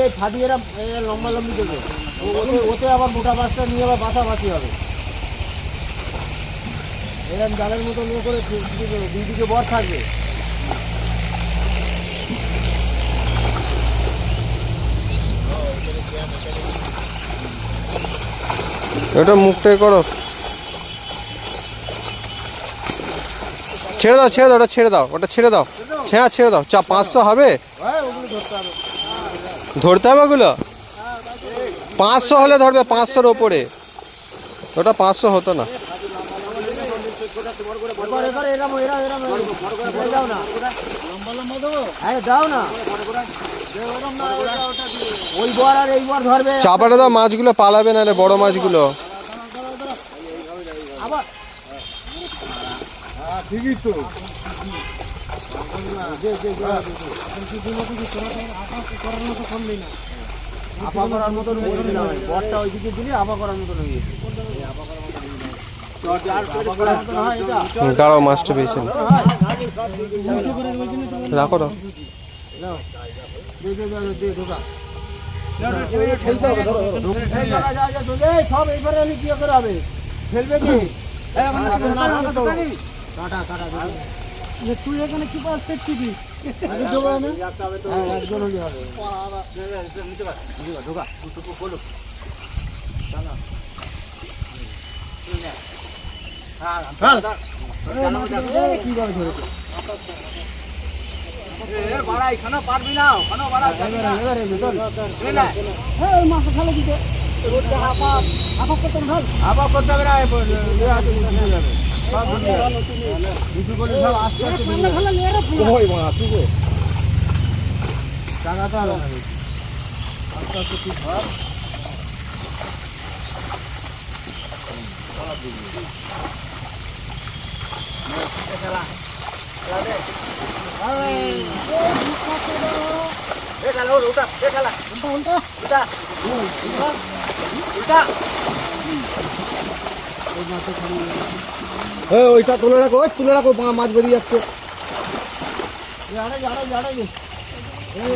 এই ফাটিয়ে লম্বা লম্বি দেবে, ওতে আবার মোটা মাছটা নিয়ে আবার বাছাবাছি হবে। এরকম জালের মতো নিয়ে করে দুই দিকে বর থাকবে। এটা মুখটাই করো, ছেড়ে দাও ছেড়ে দাও, ওটা ছেড়ে দাও, ওটা ছেড়ে দাও, হ্যাঁ ছেড়ে দাও। 500 হবে, ধরতে হবে ওগুলো 500 হলে ধরবে, 500-র ওপরে। ওটা 500 হতো না। চাপাটা দাও, মাছগুলো পালাবে নাহলে বড় মাছগুলো। ঠিকই তো, আপা করার মতো বরটা ওইদিকে দিলে আপা করার মতো নিয়ে দাঁড়াও, মাছটা বেশি রাখো না। সব এইবারে আমি কি করে হবে, ফেলবে কি? তুই এখানে কি পাস পেয়েছি? একজন হলে হবে। পারবি না ওইটা তুলে রাখো, মাছ বেরিয়ে যাচ্ছে।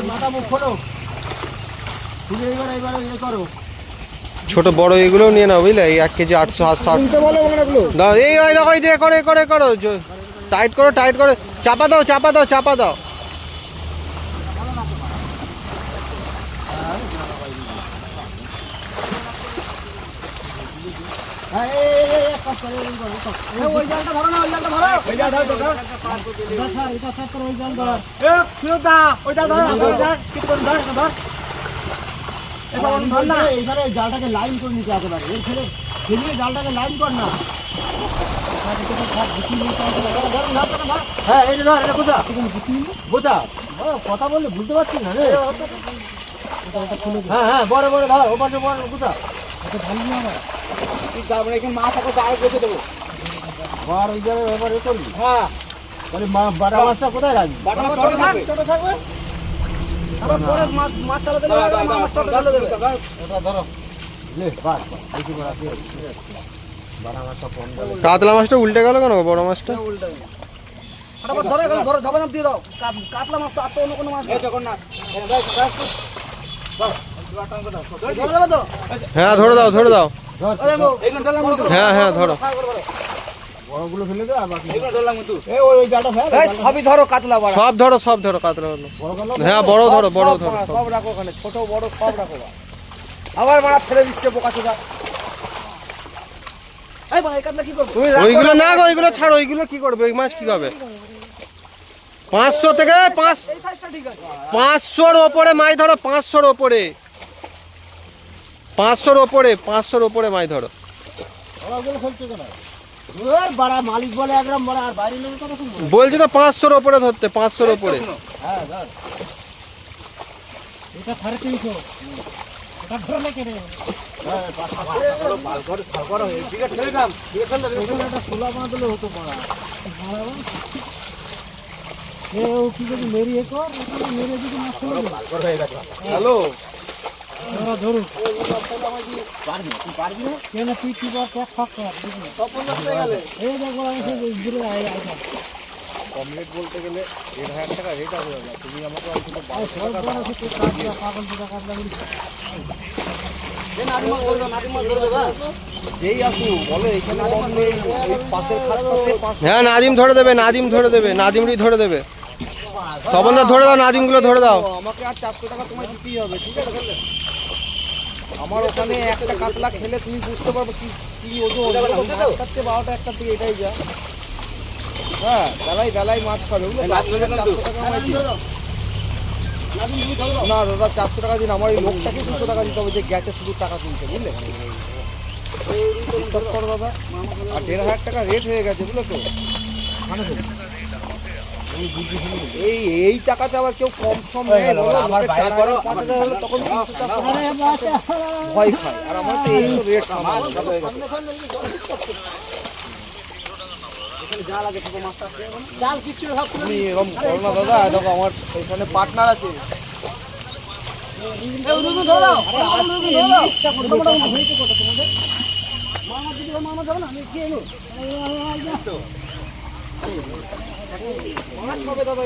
মাথা মুখ খোলো, করো। ছোট বড় এগুলো নিয়ে নাও বুঝলে, এই 1 কেজি 800 700 দাও। এই দেখো, এই যে করে করে করো, টাইট করো, টাইট করে চাপা দাও, চাপা দাও, চাপা দাও। জালটাকে লাইন করে নিতে একেবারে, এর ফেলে জালটাকে লাইন কর না। হ্যাঁ, এটা ধর, এটা কোথা বোঝা কথা বললে বুঝতে পারছি না রে। হ্যাঁ হ্যাঁ, বড় বড় ধর, ওপাশে বড় কোথা মাছ আছে, ডাইরেক্ট রেখে দেবো। আর ওই জায়গায় এবার এ করবি। হ্যাঁ, তাহলে বাটা মাছটা কোথায় রাখবি? ছোট থাকবে, পরে মাছ চালাতে ধরো। কাতলা মাছটা উল্টে গেল কেন? বড় মাছটা কাতলা মাছ তো আর তো অন্য কোনো মাছ। হ্যাঁ ধরে দাও, ধরে দাও। হ্যাঁ হ্যাঁ ধরো। বড়গুলো ফেলে দে, আর বাকি সবই ধরো কাতলা, সব ধরো, সব ধরো কাতলা। হ্যাঁ বড় ধরো, বড় ধরো, সব রাখো ওখানে, ছোট বড় সব রাখো। আবার মারা ফেলে দিচ্ছে বোকা চোদা। ওইগুলো না গো, ওইগুলো ছাড়ো। ওইগুলো কি করবে? ওই মাছ কি হবে? 500 থেকে 500-র ওপরে মাছ ধরো, 500-র ওপরে, 500-র ওপরে, 500-র ওপরে মাছ ধরো। মালিক বলে একদম বড়, আর বাইরে লোক বলছি তো 500-র ওপরে ধরতে, 500-র ওপরে। হ্যাঁ ধর, এটা 350। এটা ধরলে কেন? হ্যালো, ধরুন পারবি না কেন? তুই কি কম রেট বলতে গেলে 1,500 টাকা রেট আছে দাদা, তুমি আমাকে অন্তত 1200 টাকা দাও। যেই আসু বলে এখানে কম নেই, ওই পাশের খাতটাতে 500 হ্যাঁ নাদিম ধরে দেবে, নাদিম ধরে দেবে, নাদিমরি ধরে দেবে। তপনদা ধরে দাও, নাদিমগুলো ধরে দাও। আমাকে আর 400 টাকা তোমায় দিতেই হবে, ঠিক আছে? আমার ওখানে একটা কাতলা খেলে তুমি বুঝতে পারবে কি কি ওজন। মাছ খাচ্ছে 12টা 1টার দিকে, এটাই যা। হ্যাঁ, বেলায় মাছ খাবে, বুঝলে? 400 টাকা আমায় দিও। না দাদা 400 টাকা দিন, আমার এই লোকটাকে 200 টাকা দিতে হবে যে গেছে শুধু টাকা তুলতে, বুঝলে? বিশ্বাস করো দাদা, আর 1,500 টাকা রেট হয়ে গেছে, বুঝলে তো? এই টাকাতে আবার কেউ কম সম নেয়, তখন 300 টাকা ভয় খায়। আর আমার তো এই রেট তুমি এরকম করো না দাদা। দেখো আমার এখানে পার্টনার আছে, মাছ হবে দাদা।